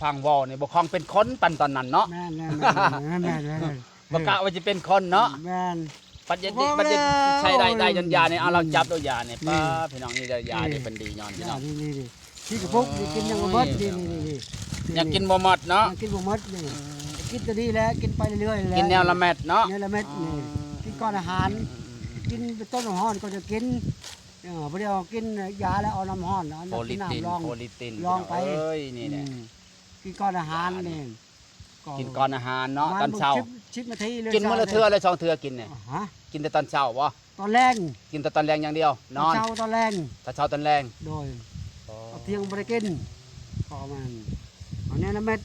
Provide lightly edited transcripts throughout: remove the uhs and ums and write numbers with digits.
ฟังวอลนี่บ่คองเป็นคนปันตอนนั้นเนาะ แม่นบ่กะว่าจะเป็นคนเนาะ แม่น ปัจจุบันใช้ได้จนยาเนี่ยเอาเราจับตัวยาเนี่ยป้าพี่น้องนี่ยานี่เป็นดีย้อนพี่น้อง นี่ที่กระปุกกินยังบ่หมดนี่ อยากกินบ่หมดเนาะ กินบ่หมดนี่กินตัวนี้แล้วกินไปเรื่อยๆแล้ว กินแนวละเม็ดเนาะ แนวละเม็ดนี่กินก้อนอาหารกินเป็นต้นห้อนก็จะกินบ่ได้เอากินยาแล้วเอาน้ำห้อนเอา โพลิติน ลอง โพลิติน ลองไป เอ้ยนี่แหละ กินก้อนอาหารนี่ กินก่อนอาหารเนาะตอนเช้า ชิบนาทีเลย กินมื้อละเทื่อเลย2เทื่อกินเนี่ย ฮะ กินแต่ตอนเช้าบ่ ตอนแรง กินแต่ตอนแรงอย่างเดียวนอน เช้าตอนแรง ถ้าเช้าตอนแรง โดยเอาเที่ยงบ่ได้กินพอมันเอาแนวละเม็ด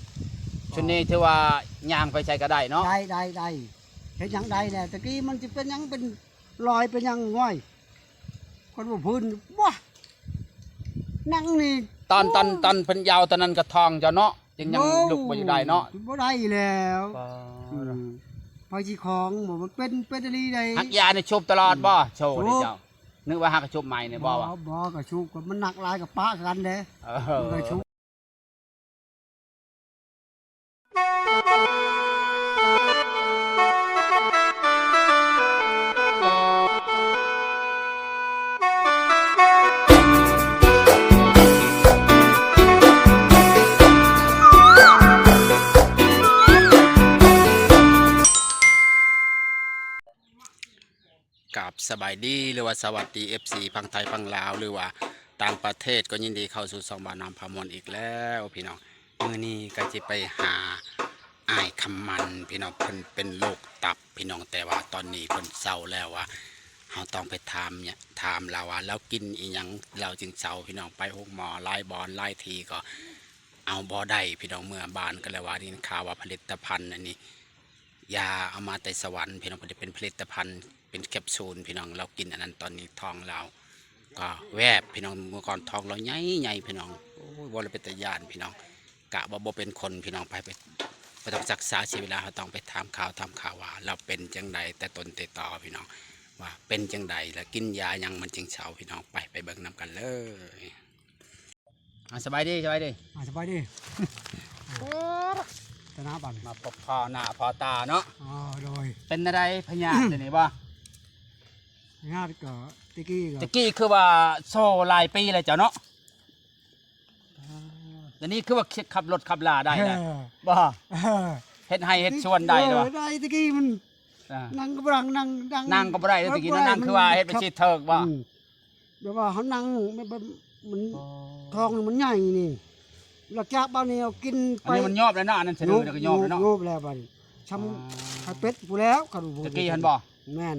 ชุดนี้ถือว่าย่างไปใช้ก็ได้เนาะ ได้เห็นยังได้แหละตะกี้มันจะเป็นยังเป็นรอยเป็นยังง่อยคนบ่พื้นว้านั่งนี่ ตอนเพิ่นยาวตอนนั้นก็ทองเจ้าเนาะยังลุกบ่อยู่ได้เนาะ บ่ได้แล้วพอสิของบ่มันเป็นอะไรได้ หักยานี่ชุบตลอดบ่โชว์นี่เจ้านึกว่าหักชุบใหม่นี่บ่วะ บ่ก็ชุบก็มันหนักหลายกับป้ากันเด้มันก็ชุบกับสบายดีหรือว่าสวัสดี FC พังไทยพังลาวหรือว่าต่างประเทศก็ยินดีเข้าสู่2 บาทน้ำพามวลอีกแล้วพี่น้องมื้อนี้ก็จะไปหาอ้ายคำมันพี่น้องเพิ่นเป็นโรคตับพี่น้องแต่ว่าตอนนี้เพิ่นเศร้าแล้วว่าเฮาต้องไปถามเราว่าแล้วกินอีหยังเราจึงเศร้าพี่น้องไปหกหมอไล่บอลไล่ทีก็เอาบ่ได้พี่น้องเมื่อบานก็เลยว่านี่ข่าวว่าผลิตภัณฑ์อันนี้ยาเอามาแต่สวรรค์พี่น้องเพิ่นเป็นผลิตภัณฑ์เป็นแคปซูลพี่น้องเรากินอันนั้นตอนนี้ท้องเราก็แวบพี่น้องเมื่อก่อนท้องเราใหญ่พี่น้องโอ้ยบ่เลยเป็นตาย่านพี่น้องกะบ่เป็นคนพี่น้องไปต้องศึกษาชีวิตเราต้องไปถามข่าวว่าเราเป็นจังใดแต่ตนแต่ต่อพี่น้องว่าเป็นจังใดแล้วกินยายังมันจึงเฉาพี่น้องไปเบิ่งนำกันเลยสบายดีสบายดี สบายดีตนาบัน มาพบพ่อหน้าพ่อตาเนาะ โดยเป็นอะไรพญาเดี๋ยวนี้บ่ งานก็ตะกี้คือว่าโซ่หลายปีเลยเจ้าเนาะเดี๋ยวนี้คือว่าขับรถขับลาได้แล้วบ่เฮ็ดให้เฮ็ดชวนได้ด้วย ได้ตะกี้มันนั่งก็บ่ได้นั่งก็บ่ได้ตะกี้นั่งคือว่าเฮ็ดไปชีเถิกบ่แบบว่าเขานั่งมันทองมันใหญ่นี่หลักจากบ้านนี้เอากินไปอันนี้มันยอบแล้วเนาะอันนั้นเสนอแล้วก็ยอบแล้วเนาะยอบแล้วบัดช้ำไข่เป็ดผู้แล้วกระดูก ตะกี้เห็นบ่แม่น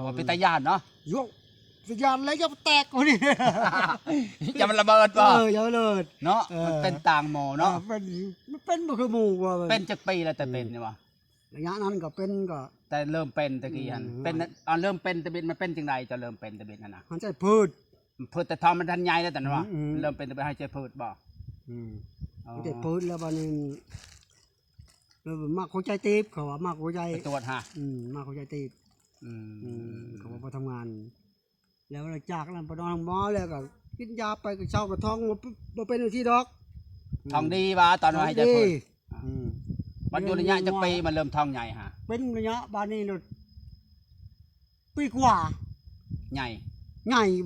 บ่เป็นตาย่านเนาะโยกสยานแล้วจะแตกคนนี้ จะมันระเบิดบ่อย่าระเบิดเนาะมันเป็นต่างหมอเนาะเป็นบ่คือหมู่ว่าเป็นจักปีแล้วแต่เป็นนี่ว่าระยะนั้นก็เป็นก็แต่เริ่มเป็นตะกี้หั่นเป็นตอนเริ่มเป็นตะบิดมันเป็นจังไดจะเริ่มเป็นตะบิดนั่นน่ะมันใจพืชแต่ทองมันทันใหญ่แล้วแต่ว่าเริ่มเป็นตะบิดให้ใจพืชบ่มันใจพืชแล้วบัดนี้มากหัวใจตีบเขาว่ามากหัวใจไปตรวจฮะมากหัวใจตีบเขาว่าไปทำงานแล้วจากนั้นไปนอนหมอแล้วก็กินยาไปก็เช่ากับท้องมาเป็นที่ดอกท้องดีว่าตอนว่าให้ใจพืชมันอยู่ระยะจักปีมันเริ่มท้องใหญ่ฮะเป็นระยะบานี้รถปีกว่าใหญ่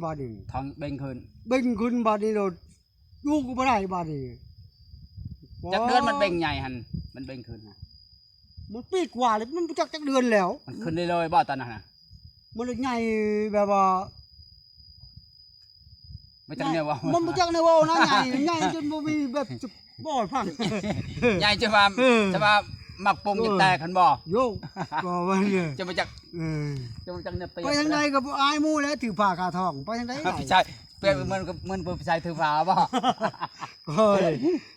บานี้ท้องเบ่งขึ้นบานี้รถยุ่งก็ไม่ได้บานี้จากเดือนมันเบ่งใหญ่หันมันเบ่งขึ้นนะมันปีกว่าเลยมันจากเดือนแล้วมันขึ้นได้เลยบ่ตอนนั้นนะมันใหญ่แบบว่าไม่จังเนี่ยว่ามันไม่จังเนี่ยว่านะใหญ่จนมันมีแบบบ่อพังใหญ่จะว่าหมักปงจะแตกขันบ่โยกก็ว่าเนี่ยจะมาจากเนี่ยไปทางใดกับอายมู่แล้วถือผ้าคาทองไปทางใดพี่ชายเพื่อนมันผู้ชายถือผ้าบ่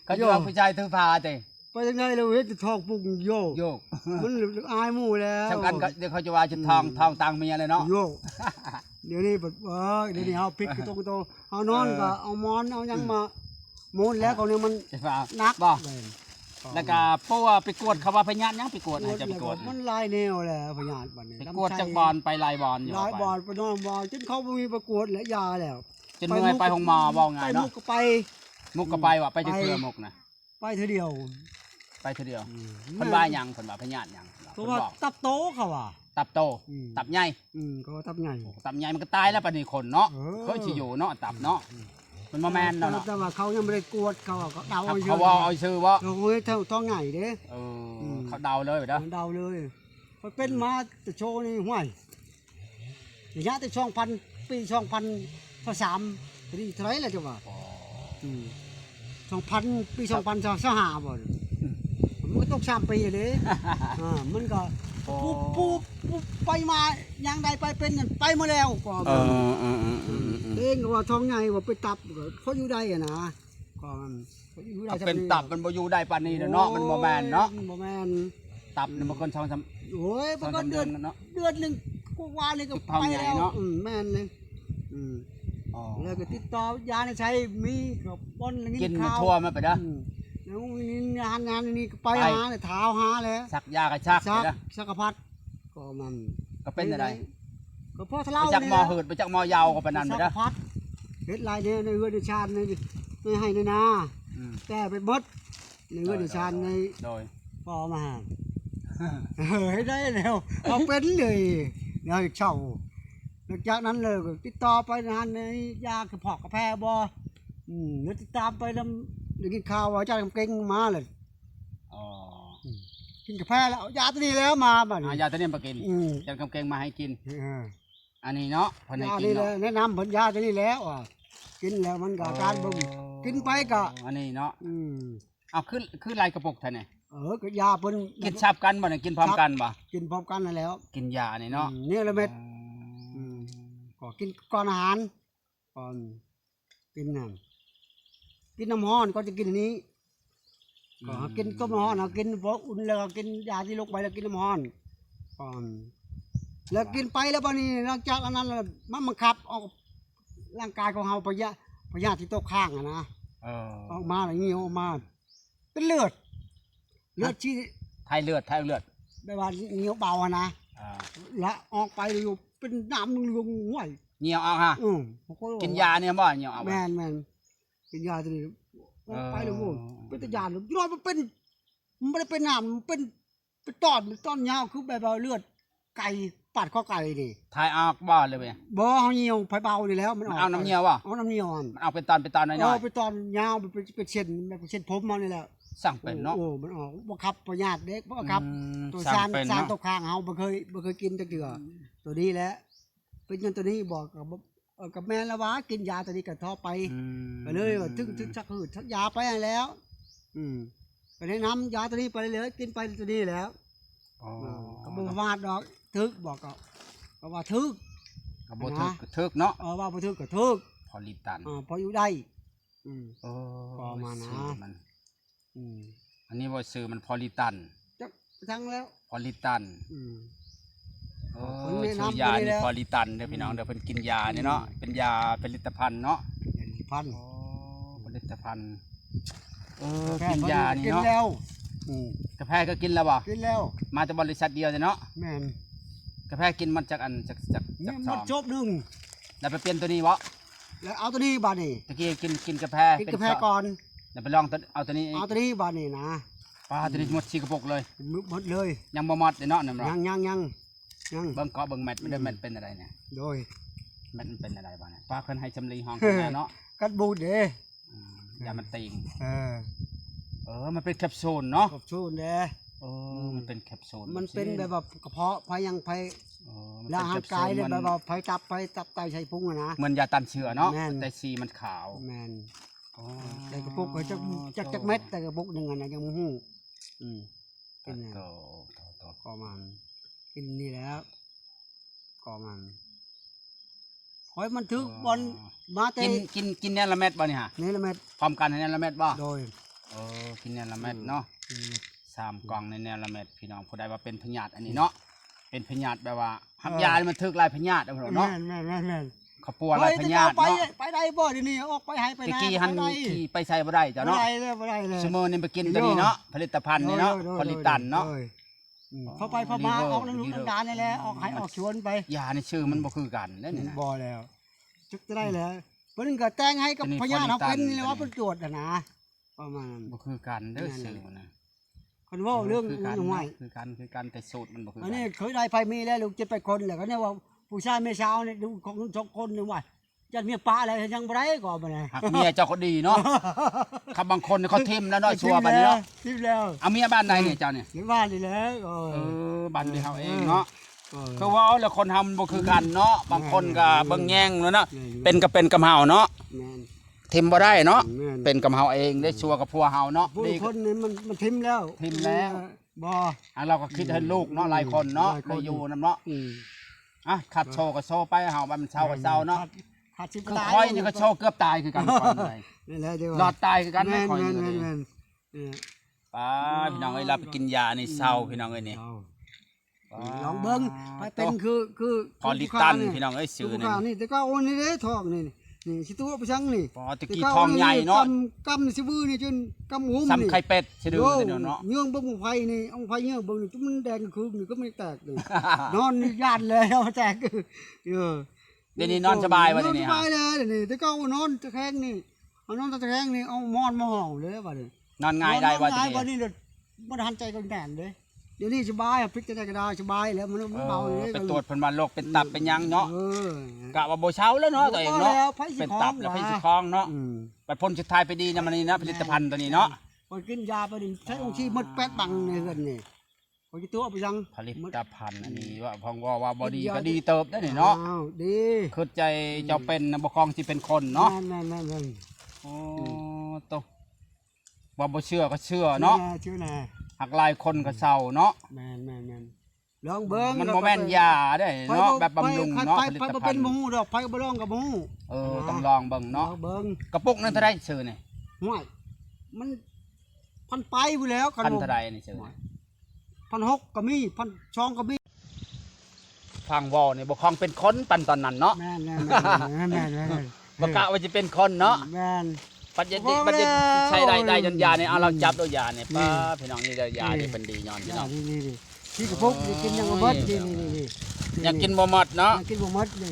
เขาโยกผู้ชายถือผ้าเต้ไปทางใดเราเห็นทองปุ่งโยกมันอายมู่แล้วสำคัญก็เดี๋ยวเขาจะว่าจะทองตังเมียเลยเนาะโยกเดี๋ยวนี้แบบเดี๋ยวนี้เฮาพลิกกระโตเฮานอนก็เอามอนเอายังมาโมนแล้วเขาเนี่ยมันนักบ่แล้วก็เพราะว่าไปกวดเขาว่าพญานยังไปกวดจะไปกวดมันลายแนวแหละพญานบัดนี้ไปกวดจากบอลไปลายบอลอยู่ลายบอลไปนอนบอลจนเขามีประกวดและยาแล้วจนเมื่อยไปห้องหมอบอกไงเนาะมุกก็ไปว่ะไปจะเกลือมุกนะไ ไปเธอเดียว ไปเทื่อเดียวเพิ่นว่าหยังเพิ่นว่าพญาติหยัง เพ เพิ่ ราะ น ว่า บอก ตับโตเขาว่ะ ตับโต ตับใหญ่ ก็ตับใหญ่ ตับใหญ่มันก็ตายแล้วปานนี้คนเนาะ เออ เคยสิอยู่เนาะตับเนาะมันบ่แม่นเนาะ แต่ว่าเขายังไม่ได้กวดเขาเดา เขาว่าเอาชื่อบ่ เขาเฮ้ยเท่าท้องใหญ่เด้ เขาเดาเลยเด้อ เดาเลยเขาเป็นมาแต่โชว์นี่ห่วยระยะแต่ปี2023นี่เท่าไหร่แล้วจ้ะว่าปี2025บ่มันก็ตก3ปีเลยมันก็ผู้ไปมาอย่างใดไปเป็นนั่นไปมาแล้วก็เองก็ว่าท้องใหญ่ว่าไปตับเขาอยู่ได้อะนะก็เขาอยู่ได้ เป็นตับมันบ่อยู่ได้ปานนี้เนาะมันบ่แม่นเนาะ บ่แม่น ตับนี่มันคน2-3 โอ้ยมันก็เดือน เนาะ นึงกว่านี่ก็ไปแล้วแม่นเลยแล้วก็ติดต่อยาในใช้มีก็บ่น กินทั่วมาไปเด้อ แล้วนี่งานนี่ก็ไปหาเนี่ยเท้าหาแล้ว สักยากระชัก ซัก เด้อ สักพัดก็มัน ก็เป็นอะไร ก็พ่อทะ ไป เลา จักหมอหืดไปจักหมอยาวก็ปานนั้นไป สั เด้อก พัดเฮ็ดลายเนี่ยในเฮือนในชาญในไม่ให้ในนาแต่ไปหมดในเฮือนในชาญใน โดย พอมาให้ได้แล้วเอาเป็นเลยเดี๋ยวเช่าหลังจากนั้นเลยก็ติดต่อไปนานในยากระเพาะกระแพบ่แล้วติดตามไปแล้วได้กินข้าวว่าเจ้าเก่งมาเลย อ๋อ กินกาแฟแล้วเอายาตัวนี้แล้วมาบัดนี้ ยาตัวนี้มากินยากำเกงมาให้กินอันนี้เนาะเพิ่นให้ ยา กิน นี่แหละ เนาะ แนะนำเพิ่นยาตัวนี้แล้วกินแล้วมันก็อาการบ่มกินไปก็ อันนี้เนาะเอาคือลายกระปุกท่านนี่ ก็ยาเพิ่น กินชับกันบ่เนี่ยกินพร้อมกันบ่ กินพร้อมกันนั่นแล้ว กินยานี่เนาะ นี่ละเม็ดก็กินก่อนอาหารก่อนกินน้ำร้อนก็จะกินอันนี้ก็กินต้มน้ำร้อนกินพออุ่นแล้วก็กินยาที่ลงไปแล้วกินน้ำร้อนก่อนแล้วกินไปแล้วบัดนี้หลังจากนั้นมันบังคับออกร่างกายของเฮาพยาธิที่ตกข้างนะออกมาอย่างนี้ออกมาเป็นเลือดที่ ไทยเลือดแบบว่าเหนียวเบานะและออกไปอยู่เป็นน้ำลงห้วย เหนียวเอาฮะกินยาเนี่ยบ่เหนียวเอา แม่นกินยาตัวนี้ออกไปเลยโว้ยเป็นตะยานยอดมันไม่ได้เป็นน้ำมันเป็นต้อนยาวคือแบบเลือดไก่ปาดข้อไก่นี่ ทายออกบ่เลยเว้ย บ่เฮาเหี่ยวไผเบานี่แล้วมันออก เอาน้ำเหนียวบ่ เอาน้ำเหนียว มันเอาเป็นตอนน้อย เอาไปตอนยาวเป็นเส้นแบบเส้นผมมานี่แหละ ๆสั่งเป็นเนาะ โอ้มันออกบ่ครับประหยัดเด็กบ่ครับตัว สั่ ซาง น เป็น ซาน เนาะ ตกข้างเฮาบ่เคยกินจักเทื่อตัวนี้แหละเป็นจังตัวนี้บอกกับแม่ละว่ากินยาตัวนี้ก็ท้อไปก็เลยว่าถึงชักหืดชักยาไปแล้วก็แนะนำยาตัวนี้ไปเลยกินไปตัวนี้แล้วก็บ่ว่าดอกทึกบอกก็ว่าทึก กระโบทึกเนาะ ว่าบ่ทึกก็ทึก พอลิตัน พออยู่ได้พพอมานะ มันอันนี้ว่าซื้อมันพอลิตัน จักทั้งแล้ว พอลิตันชื่อยานี่พอลิตันเด้อพี่น้องเดี๋ยวเพิ่นกินยานี่เนาะเป็นยาผลิตภัณฑ์เนาะ พัน ผลิตภัณฑ์กินยานี่ กิน เนาะ แล้ว กาแฟก็กินแล้วบ่ กินแล้ว มาจากบริษัทเดียวเนาะ แม่น กาแฟกินมันจากซ มั อน ง จบหนึ่ง แล้วไปเปลี่ยนตัวนี้บ่ แล้วเอาตัวนี้บาดนี่ ตะกี้กินกาแฟ กินกาแฟก่อน แล้วไปลองเอาตัวนี้ เอาตัวนี้บาดนี่นะ ตัวนี้หมด4กระปุกเลย หมดเลย ยังบ่หมดเนาะนั่นบ่ ยังเบิ่งเกาะเบิ่งแมทมันมันเป็นอะไรเนี่ย โดย มันเป็นอะไรบ้างเนี่ยป้าเพิ่นให้จำรีห้องเนาะ กัดบูดเด้ ยามันติง มัน เป็นแคปซูลเนาะ กับชูนเด้ มันเป็นแคปซูล มันเป็นแบบกระเพาะพยังไผร่างกายเลยแบบไผตับไตใช้พุงนะ เหมือนยาตันเชื้อเนาะแต่สีมันขาว แม่นแต่กระปุกก็จักเม็ดแต่กระปุกนึงอันนั้นยังบ่ฮู้กินก็มันกินนี่แล้วก็มันหอยมันถึกบอลมาเต กินเนี่ยละเม็ดบ่นี่ฮะ นี่ละเม็ด พร้อมกันในเนี่ยละเม็ดบ่ โดย กินเนี่ยละเม็ดเนาะ3กล่องในเนี่ยละเม็ดพี่น้องผู้ใดว่าเป็นพยาธิอันนี้เนาะเป็นพยาธิแบบว่าหับยามันถึกลายพยาธิเอาเนาะ แม่นเขาปัวลายพยาธิ ไป เนาะ ไปได้บ่เดี๋ยวนี้ออกไปให้ไป ตะ นะ กี้หันขี่ไปใส่บ่ได้จ้ะเนาะ บ่ได้เลย ชั่วโมงนี้ไปกินตัวนี้เนาะผลิตภัณฑ์นี่เนาะผลิตตันเนาะ พอไปพอมาออกน้ำลูกน้ำตาลนี่แหละออกให้ออกชวนไป ยาในชื่อมันบ่คือกันแล้วนี่นะ บ่แล้วจุกจะได้แล้วเพิ่นก็แต่งให้กับพญาเฮาเป็นนี่แหละว่าเพิ่นตรวจนะ ประมาณนั้น บ่คือกันเด้อสื่อนะ คนว่าเรื่อง คือกัน ห่วย คือกันแต่สูตรมันบ่คือ อั กัน น นี้เคยได้ไฟมีแล้วลูก7-8คนแหละเขาเนี่ยว่าผู้ชายไม่เช้าเนี่ยดูของ2คนนี่ว่าจัดเมียป้าอะไรยังบ่ได้ก็บ่ได้ หักเมียเจ้าก็ดีเนาะคำบางคนเขาทิมแล้วเนาะชัวร์บัดนี้เนาะ ทิมแล้ว เอาเมียบ้านใดเนี่ยเจ้าเนี่ย เห็นบ้านนี่แหละบ้านเดียวเฮาเองเนาะ ก็ คือว่าแล้วคนทำบ่คือกันเนาะบางคนก็เบิ่งแย่งเนาะเป็นก็เป็นกับเฮาเนาะ แม่น ทิมบ่ได้เนาะ แม่น เป็นกับเฮาเองได้ชัวร์กับพัวเฮาเนาะ ผู้ ดี คนนี่มันทิมแล้ว ทิมแล้ว บ่ เราก็คิดให้ลูกเนาะหลายคนเนาะ หลายคน ได้อยู่นำเนาะ อืม อ่ะขัดโชว์ก็โชว์ไปเฮาว่ามันเช้าก็เช้าเนาะ ขาดสิบ คือ ตาย คอยนี่ก็โชว์เกือบตายคือกันก่อนเลย นี่แหละเดี๋ยว หลอดตายคือกันไม่ แม่น คอย แม่น นี่ แม่น เลย แม่น ป้าพี่น้องเอ้ยเราไปกินยานี่เศร้าพี่น้องเอ้ยนี่ ลองเบิ่งไปเป็นคือ พอลิตันพี่น้องเอ้ยชื่อ นี่ นี่ นี่แต่ก็โอนนี่เด้ทองนี่นี่สิตัวไปชังนี่ พอตะกี้ทองใหญ่เนาะ กำสิบื้อนี่จนกำหุ้ม ซ้ำ นี่ ไข่เป็ดสิดื้อเดี๋ยวเนาะ เยื่องเบิ่งไฟนี่เอาไฟเยื่องเบิ่งนี่จุมันแดงคือนี่ก็ไม่แตกเลย นอนนี่ย่านเลยเอาแตกเดี๋ยวนี้นอนสบายบ่เดี๋ยวนี้ นอนสบายเลยเดี๋ยวนี้แต่ก็เอานอนตะแคงนี่เอานอนตะแคงนี่เอามอนมาห่อเลยว่าเด้ นอนง่ายได้ว่า ง่า จะ ยว่า นี่ นี่เด้อบ่ทันใจกันแดนเด้เดี๋ยวนี้สบายพลิกจะได้ก็ได้สบายแล้วมันเบาเลย ไปตรวจเพิ่นว่าโรคเป็นตับเป็นหยังเนาะ เออก ะว่าบ่เช้าแล้วเนาะตัวเองเนาะ แล้วไผสิ เป็น ของ ตับแล้วไผสิคล้องเนาะ อืม บัดพ้นสุดท้ายไปดีนะมันนี่นะผลิตภัณฑ์ตัวนี้เนาะ พอกินยาไปนี่ใช้องค์ชีหมดแป๊ดบังในเฮือนนี่พอสิตัวเอาไปยัง ผลิตภัณฑ์อันนี้ว่าพองว่าบ่ดีก็ดีเติบได้นี่เนาะ อ้าวดี คือใจเจ้าเป็นนะบ่คล้องสิเป็นคนเนาะ แม่น โอ้โตว่าบ่เชื่อก็เชื่อเนาะ ชื่อแน่ หักหลายคนก็เศร้าเนาะ แม่นลองเบิ่ง มันบ่แม่นยาเด้เนาะแบบบำรุงเนาะผลิต ไปบ่ ภั เป็ ณ น ฑ์ หมูดอกไปบ่ร้องกับหมู ต้องลองเบิ่งเนาะ เบิ่ง กระปุกนั้นเท่าใดซื้อนี่ ห่วยมันพันไปอยู่แล้ว พันเท่าใดนี่ซื้อ 1,600ก็มี1,200ก็มี ฟังเว้านี่บ่คล้องเป็นคนปันตอนนั้นเนาะ แม่น บ่กะว่าสิเป็นคนเนาะ แม่น ปัจจุบันใช้ได้จนยาเนี่ยเอาเราจับตัวยาเนี่ยป้าพี่น้องนี่ได้ยานี่เป็นดีย้อนพี่น้อง นี่ที่กระปุกกินยังบ่หมดนี่ อยากกินบ่หมดเนาะ กินบ่หมดนี่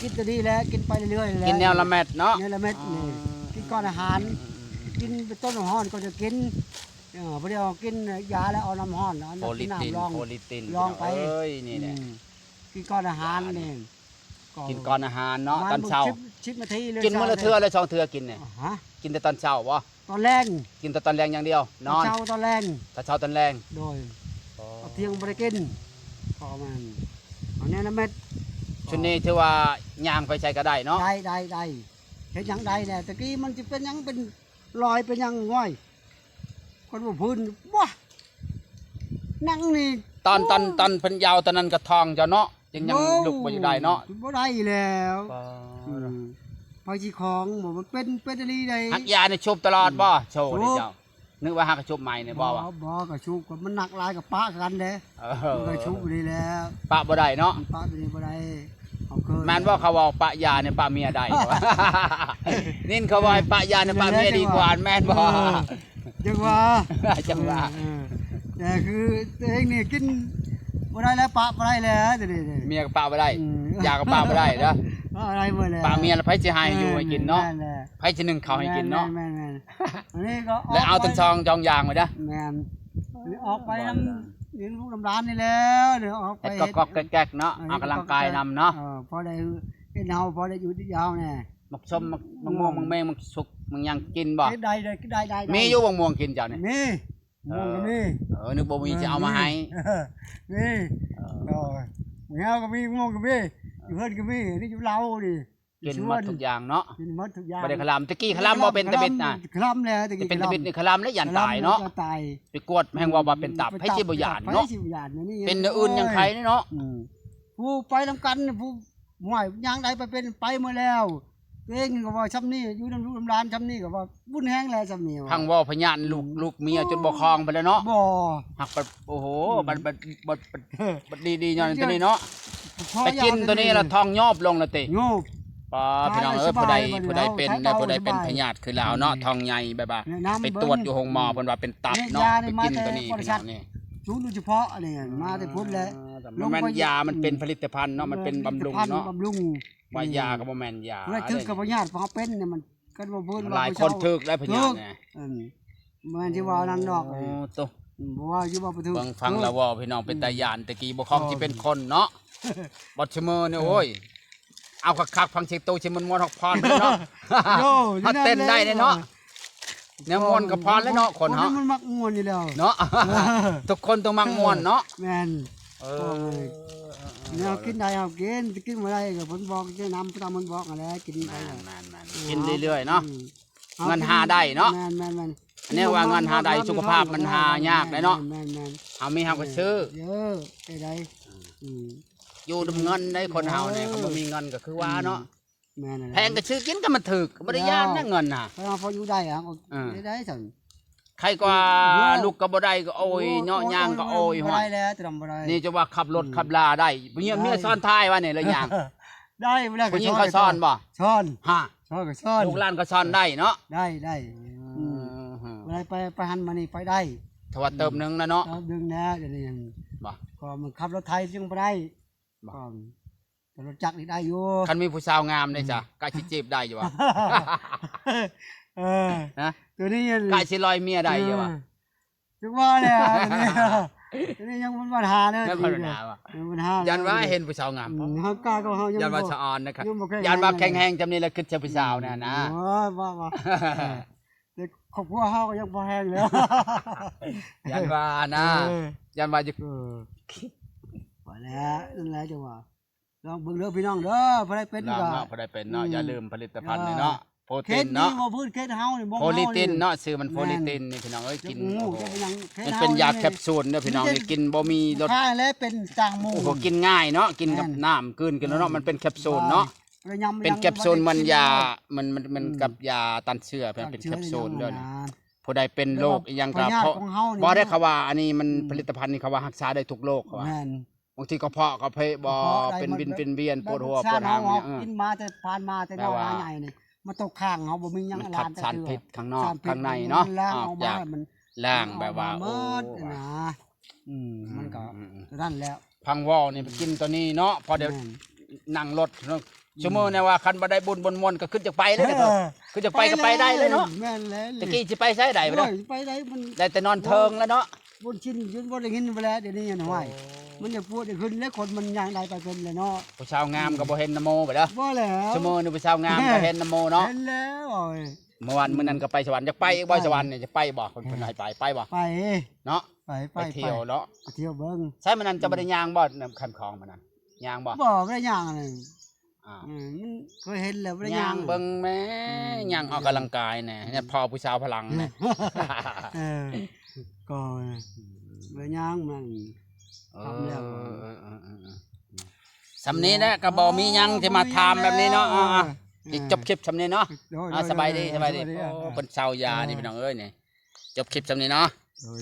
กินตัวนี้แหละกินไปเรื่อยๆ กินแนวละเม็ดเนาะ แนวละเม็ดนี่กินก้อนอาหาร กินเป็นต้นห้อนก็จะกินพอเดียวกินยาแล้วเอาน้ำห้อนเอา โพลิ น้ำ ติน ลอง โพลิติน ลองไป เอ้ยนี่แหละ กินก้อนอาหารนี่ กินก่อนอาหารเนาะตอนเช้า ชิบนาทีเลย กินมื้อละเทื่อละ2เทื่อกินเนี่ย ฮะ กินแต่ตอนเช้าบ่ ตอนแรง กินแต่ตอนแรงอย่างเดียวนอน เช้าตอนแรง ถ้าเช้าตอนแรง โดยเอาเที่ยงบ่ได้กินพอมันเอาแนวละเม็ด ชุดนี้ถือว่าย่างไปใช้ก็ได้เนาะ ได้เห็นหยังได้แน่ตะกี้มันจะเป็นหยังเป็นรอยเป็นหยังง่อยคนบ่พื้นว้านั่งนี่ ตอนเพิ่นยาวตอนนั้นก็ทองเจ้าเนาะยังลุกบ่ได้เนาะ บ่ได้แล้วพอสิของบ่มันเป็นอะไรได้ หักยานี่ชุบตลอดบ่โชว์นี่เจ้านึกว่าหักชุบใหม่นี่บ่วะ บ่ก็ชุบก็มันหนักหลายกับป้ากันเด้มันก็ชุบนี่แล้ว ปะบ่ได้เนาะ ป้าตัวนี้บ่ได้เอาเคย แม่นว่าเขาบอกปะยาเนี่ยปะเมียได้ วะ นี่เขาบอกให้ปะยาเนี่ยปะเมียดีกว่าแม่นบ่ จังว่า จังว่า แต่คือตัวเองนี่กินบ่ได้แล้วปะบ่ได้แล้วเดี๋ยวนี้ เมียก็ปะบ่ได้ยาก็ปะบ่ได้เด้อ อะไรหมดแล้ว ปะเมียแล้วไผสิให้อยู่ให้กินเนาะ แม่แหละ ไผสินึ่งข้าวให้กินเนาะ แม่ๆอันนี้ก็ แล้วเอาตั้งซองจองยางไว้เด้อ แม่นออกไปน้ำเลี้ยงลูกน้ำร้านนี่แล้วเดี๋ยวออกไป เฮ็ดก๊อกๆแก๊กๆเนาะออกกำลังกายนำเนาะ พอได้เฮ็ดเฮาพอได้อยู่ที่ยาวแน่ มักส้มมักม่วงมักแมงมักสุกมักหยังกินบ่ เฮ็ดได้เลยได้ มีอยู่บ่ม่วงกินเจ้านี่ มีม่วงก็มี นึกบ่มีจะเอามาให้ มีโอ้ยแมวก็มีม่วงก็มีอยู่เพิ่นก็มีนี่อยู่เราดิ กินหมดทุกอย่างเนาะ กินหมดทุกอย่าง บ่ได้คลำตะกี้คลำบ่เป็นตะบิดน่ะ คลำแล้วตะกี้ เป็นตะบิดนี่คลำแล้วยันตายเนาะ ตาย ไปกวดแห่งว่าเป็นตับให้สิบ่หยานเนาะ ให้สิบ่หยานนี่ เป็นเนื้ออื่นยังไข่เนาะ ผู้ไปทำกันผู้ห่วยยางใดไปเป็นไปมาแล้วตัวเองก็ว่าช้ำนี่อยู่น้ำลูกน้ำร้านช้ำนี่ก็ว่าบุญแห้งแล้วช้ำนี่ พังว่าพญานลูกเมียจนบ่คลองไปแล้วเนาะ บ่ หักไปโอ้โหบัดดีๆย้อนตัวนี้เนาะไปกินตัวนี้แล้วทองยอบลงแล้วติ โยบ ป้าพี่น้องผู้ใดเป็นผู้ใดเป็นพญาติคือลาวเนาะทองใหญ่แบบว่าไปตรวจอยู่โรงหมอเพิ่นว่าเป็นตับเนาะไปกินตัวนี้พี่น้องนี่ สูงโดยเฉพาะอะไรมาแต่พุ่นแล้ว มันแม่นยามันเป็นผลิตภัณฑ์เนาะมันเป็นบำรุงเนาะ บำรุง ว่ายาก็บ่แม่นยา เพื่อถึกกับพญาติพอเป็นเนี่ยมัน กันบ่พื้น หลายคนถึกได้พญาเนี่ย มันที่ว่านั่นดอก โอ้ตัว บ่ว่าอยู่บ่ถึก เบิ่งฟังแล้วว่าพี่น้องเป็นตาย่านตะกี้บ่คอมสิเป็นคนเนาะบ่ชะมือเนี่ยโอ้ยเอาคักๆฟังเสียงโตสิมันม่วนฮอกพรเนาะ โย ถ้าเต้นได้เนาะแนวม่วนกับพรแล้วเนาะคนเฮา มันมักม่วนอยู่แล้ว เนาะทุกคนต้องมักม่วนเนาะ แม่น เออ แนวกินได้เอากินบ่ได้ก็เพิ่นบอกจะนำตามมันบอกนั่นแหละกินไป แม่นๆกินเรื่อยๆเนาะเงินหาได้เนาะ แม่น อันนี้ว่าเงินหาได้สุขภาพมันหายากเลยเนาะ แม่น เอามีเฮาก็ซื้อ เยอะได้ม อยู่ดำเงินได้คนเฮาเนี่ยเขาบ่มีเงินก็คือว่าเนาะ แม่น แพงก็ซื้อกินก็มันถึกบ่ได้ย่านนะเงินน่ะ พออยู่ได้อ่ะได้สั่น ใครกว่าลูกก็บ่ได้ก็โอยเนาะย่างก็โอย บ่ ฮ้อ ได้ ย แล้วจะทำบ่ได้ นี่จะว่าขับรถขับลาได้เมียซ้อนท้ายว่านี่เลยย่าง ได้บ่ได้ก็ ผู้หญิงเขาซ้อนบ่ ซ้อน ฮะ ซ้อนก็ซ้อน ลูกหลานก็ซ้อนได้เนาะ ได้บ่ได้ไปหันมานี่ไปได้ ถ้าว่าเติมหนึงนะเนาะ ดึงนะเดี๋ยวนี้ บ่ ก็มันขับรถไทยจึงบ่ได้ บ่ ก็แต่รถจักรนี่ได้อยู่ คันมีผู้สาวงามได้จ้ะกะสิจีบได้อยู่ว่ะ เออ ฮะ ตัวนี้ กะสิลอยเมียได้อยู่ว่ะ จังว่าเนี่ยตัวนี้ยังมันปัญหาเด้อ นั่นปัญหาว่ะ ปัญหา ยันว่าเห็นผู้สาวงาม เฮากล้าก็เฮายัง ยันว่า บ่ สะออนนะครับ ยังบ่เคย ยันว่าแข็งแรงจำนี้แล้วคิดจะผู้สาวเนี่ยนะ โอ้ยว่าแต่ครอบครัวเฮาก็ยังบ่แห้งแล้ว ยันว่านะยันว่าจะ ว่าแล้วนั่นแหละจังว่าลองเบิ่งเด้อพี่น้องเด้อบ่ได้เป็น ลอง ก็ เนาะพอได้เป็นเนาะอย่าลืมผลิตภัณฑ์นี่เนาะโปร เค ตี ส น นี้ เนาะ บ่พูดเคสเฮานี่บ่ โพลิตินเนาะซื้อมันโพลิตินนี่พี่น้องเอ้ยกิน หมู โอ้โห จะเป็นหยังคส มัน ฮ เป็นยาแคปซูลเด้อพี่น้องนี่กินบ่มีรส ข้างแล้วเป็นจางหมู โอ้โหกินง่ายเนาะกินกับน้ำกลืนกันแล้วเนาะมันเป็นแคปซูลเนาะเป็นแคปซูลมันยามันกับยาตันเชื้อเป็นแคปซูลเด้อนี่ผู้ใดเป็นโรคอีหยังก็เพราะบ่ได้เขาว่าอันนี้มันผลิตภัณฑ์นี่เขาว่ารักษาได้ทุกโรคเขาว่า แม่น บางทีกระเพาะกระเพาะบ่เป็นวินเป็นเวียนปวดหัวปวดหาง เนี่ เนี่ย กินมาแต่ผ่านมาแต่นอกหาใหญ่นี่มาตกข้างเฮาบ่มีหยัง มัน ล ขั า ด น สารพิษข้างนอกข้างในเนาะ ล้าง อ อ อ อก ก จา มามัน ล่างแบบว่า หม โอ้ ดนะมันก็นั่นแล้ว พังวอลนี่ไปกินตัวนี้เนาะพอเดี๋ยวนั่งรถเนาะชั่วโมงเนี่ยว่าคันบ่ได้บุญบนมนก็ขึ้นจะไปเลยนะครับขึ้นจะไปก็ไปได้เลยเนาะ แม่นแล้ว ตะกี้สิไปใช้ได้บ่เนาะ ไปได้มัน ได้แต่นอนเทิงแล้วเนาะ บนชิ้นยืนบ่ได้เห็นไปแล้วเดี๋ยวนี้หน่อยมันจะพูดได้ขึ้นแล้วคนมันยังได้ไปเป็นเลยเนาะ ผู้ชาวงามก็บ่เห็นนโมไปเด้อ บ่แล้ว ชั่วโมงนึงผู้ชาวงามก็เห็นนโมเนาะ เห็นแล้วโอ้ย เมื่อวานมื้อนั้นก็ไปสวรรค์จะไปอีกบ่สวรรค์นี่จะไปบ่คนเพิ่นให้ไปบ่ ไป เนาะ ไป ไปเที่ยวเนาะ ไปเที่ยวเบิ่ง ใช่มื้อนั้นจะบ่ได้ย่างบ่นำคันคลองมื้อนั้นย่างบ่ บ่ได้ย่างอะไร อ่า มันเคยเห็นแล้วบ่ได้ ย่า ย่าง งเบิ่งแม่ย่างออกกำลังกายแน่เนี่ยพอผู้สาวพลังแน่ เออก็บ่ย่างมัน ทำแล้ว สำนี้นะก็บ่มีหยังที่มาถามแบบนี้เนาะสิจบคลิปสำนี้เนาะสบายดีสบายดีโอ้เพิ่นเซายานี่พี่น้องเอ้ยนี่จบคลิปสำนี้เนาะ โดย